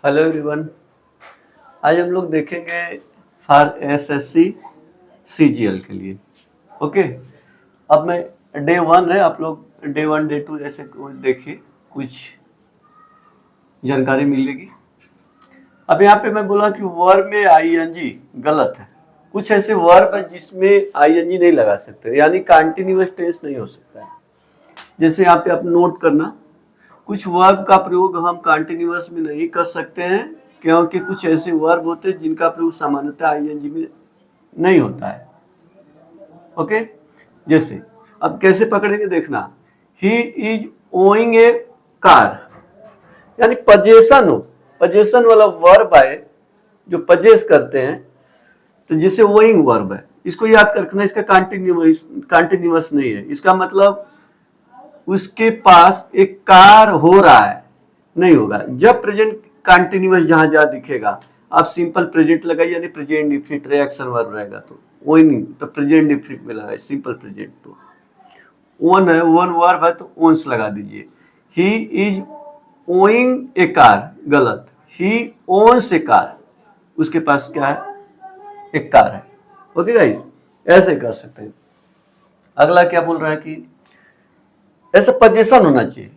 Hello everyone. आज हम लोग देखेंगे फॉर एसएससी सीजीएल के लिए। ओके, अब मैं डे 1 है, आप लोग डे 1 डे 2 ऐसे देखिए, कुछ जानकारी मिलेगी। अब यहाँ पे मैं बोला कि वर्ब में आईएनजी गलत है। कुछ ऐसे वर्ब है जिसमें आईएनजी नहीं लगा सकते, यानी कंटिन्यूअस टेंस नहीं हो सकता है। जैसे यहाँ पे आप नोट करना, कुछ वर्ब का प्रयोग हम कंटिन्यूअस में नहीं कर सकते हैं, क्योंकि कुछ ऐसे वर्ब होते हैं जिनका प्रयोग सामान्यतः आईएनजी में नहीं होता है। ओके, जैसे अब कैसे पकड़ेंगे देखना, he is owing A car, यानी पजेशन हो, पजेशन वाला वर्ब आए जो पजेस करते हैं, तो जैसे ओइंग वर्ब है, इसको याद रखना, इसका कंटिन्यूअस नहीं है। इसका मतलब उसके पास एक कार हो रहा है, नहीं होगा। जब प्रेजेंट कंटिन्यूअस जहां जहां दिखेगा आप सिंपल प्रेजेंट लगाइए, यानी प्रेजेंट इंडेफिनिट रिएक्शन वर्ब रहेगा, तो वही नहीं तो प्रेजेंट इंडेफिनिट में लगाए सिंपल प्रेजेंट। तो ओन है, ओन वर्ब है तो ओन्स लगा दीजिए। He is owing A car, गलत। ही ओन्स ए कार, उसके पास क्या है, एक कार है। ओके गाइस, ऐसे कर सकते हैं। अगला क्या बोल रहा है कि ऐसा पोजीशन होना चाहिए,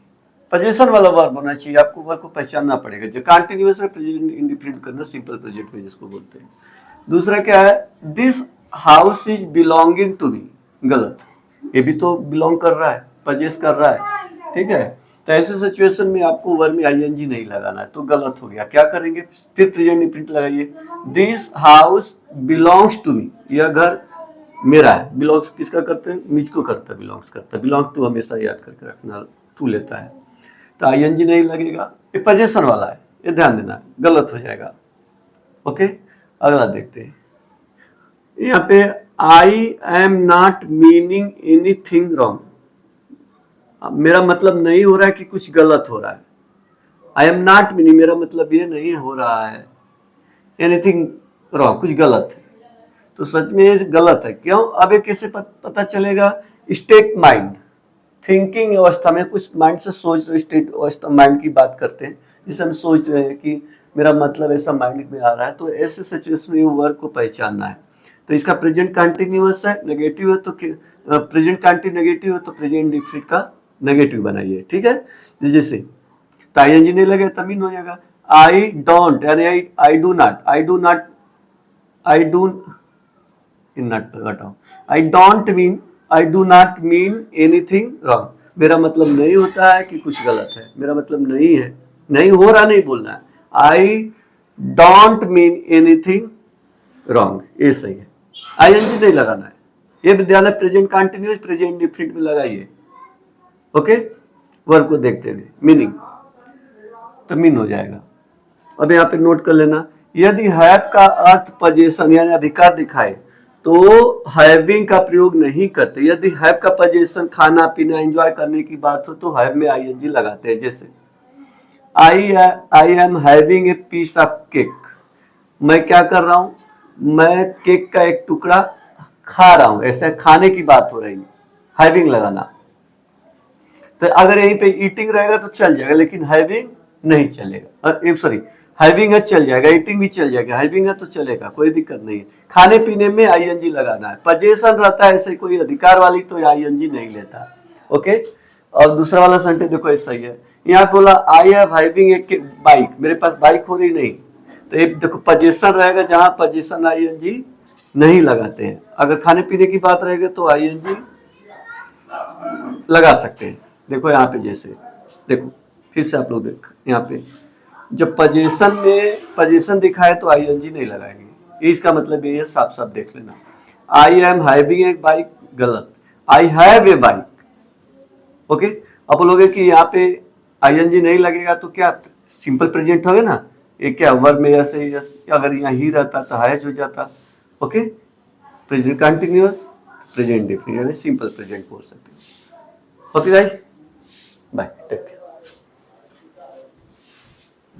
पोजीशन वाला वर्ब होना चाहिए। आपको वर्ब को पहचानना पड़ेगा, जो कंटिन्यूअस है प्रेजेंट इंडेफिनिट करना, सिंपल प्रेजेंट में जिसको बोलते हैं। दूसरा क्या है, this house is belonging to me, गलत। ये भी तो बिलोंग कर रहा है, पजेस कर रहा है, ठीक है। तो ऐसे सिचुएशन में आपको वर्ब में आईएनजी नहीं लगाना है, तो गलत हो गया। क्या करेंगे, फिर प्रेजेंट इंडेफिनिट लगाइए। This house belongs to me, यह घर मेरा है। बिलोंग्स किसका करते हैं, मुझको करता है, बिलोंग्स करता है। बिलोंग टू हमेशा याद करके रखना, टू लेता है, तो आईएनजी नहीं लगेगा। ये पोजीशन वाला है, ये ध्यान देना, गलत हो जाएगा। ओके, अगला देखते हैं। यहाँ पे I am not meaning anything wrong, मेरा मतलब नहीं हो रहा है कि कुछ गलत हो रहा है। आई एम नॉट मीनिंग, मेरा मतलब ये नहीं हो रहा है एनीथिंग रॉन्ग, कुछ गलत है। तो सच में ये गलत है। क्यों, अब ये कैसे पता चलेगा, स्टेट माइंड, थिंकिंग अवस्था में, कुछ माइंड से सोच रहे, स्टेट अवस्था माइंड की बात करते हैं, जिसे हम सोच रहे हैं कि मेरा मतलब ऐसा माइंड में आ रहा है। तो ऐसे सिचुएशन में वर्ब को पहचानना है। तो इसका प्रेजेंट कंटिन्यूअस है, नेगेटिव है, तो प्रेजेंट कंटिन्यू नेगेटिव है, तो प्रेजेंट इंडेफिनिट का नेगेटिव बनाइए, ठीक है। जैसे तो आईएनजी नहीं लगे तब मीन हो जाएगा, आई डोंट, यानी I do not, I do not, I do I don't mean, I do not mean anything wrong, मेरा मतलब नहीं होता है कि कुछ गलत है, मेरा मतलब नहीं है, नहीं हो रहा, नहीं बोलना है। I don't mean anything wrong, ये सही है। आईएनजी नहीं लगाना है। ये विद्यालय प्रेजेंट कंटिन्यूअस प्रेजेंट इंडेफिनिट में लगाइए। ओके, वर्ब को देखते हुए मीनिंग, तो मीन हो जाएगा। अब यहाँ पे नोट कर लेना, यदि हैव का अर्थ पोजीशन यानी अधिकार दिखाए तो हैविंग का प्रयोग नहीं करते। यदि हैव का पोजीशन खाना पीना एंजॉय करने की बात हो तो हैव में आईएनजी लगाते हैं। जैसे I am having a piece of cake, मैं क्या कर रहा हूं, मैं केक का एक टुकड़ा खा रहा हूं, ऐसे खाने की बात हो रही है, हैविंग लगाना। तो अगर यहीं पे ईटिंग रहेगा तो चल जाएगा, लेकिन हैविंग नहीं चलेगा। सॉरी, हैविंग है चल जाएगा, ईटिंग भी चल जाएगा, हैविंग है तो चलेगा, कोई दिक्कत नहीं है। खाने पीने में आईएनजी लगाना है। पोजीशन रहता है ऐसे कोई अधिकार वाली तो आईएनजी नहीं लेता। ओके, और दूसरा वाला सेंटेंस देखो ऐसा ही है। यहाँ बोला I have having a bike, मेरे पास बाइक हो रही नहीं, तो एक देखो पोजीशन रहेगा, जहां पोजीशन आईएनजी नहीं लगाते हैं। अगर खाने पीने की बात रहेगी तो आईएनजी लगा सकते हैं। देखो यहाँ पे, जैसे देखो फिर से आप लोग देख, यहाँ पे जब पोजीशन में पोजीशन दिखाए तो आईएनजी नहीं लगाएंगे, इसका मतलब ये है, साफ साफ देख लेना। I am having a bike, गलत। I have a bike. Okay, अब बोलोगे कि यहाँ पे आईएनजी नहीं लगेगा तो क्या सिंपल प्रेजेंट होगा ना, ये क्या वर्ब में ऐसे, अगर यहाँ ही रहता तो हैज हो जाता। Okay, present continuous present indefinite यानी सिंपल प्रेजेंट बोल सकते हैं। Okay guys, bye, take care.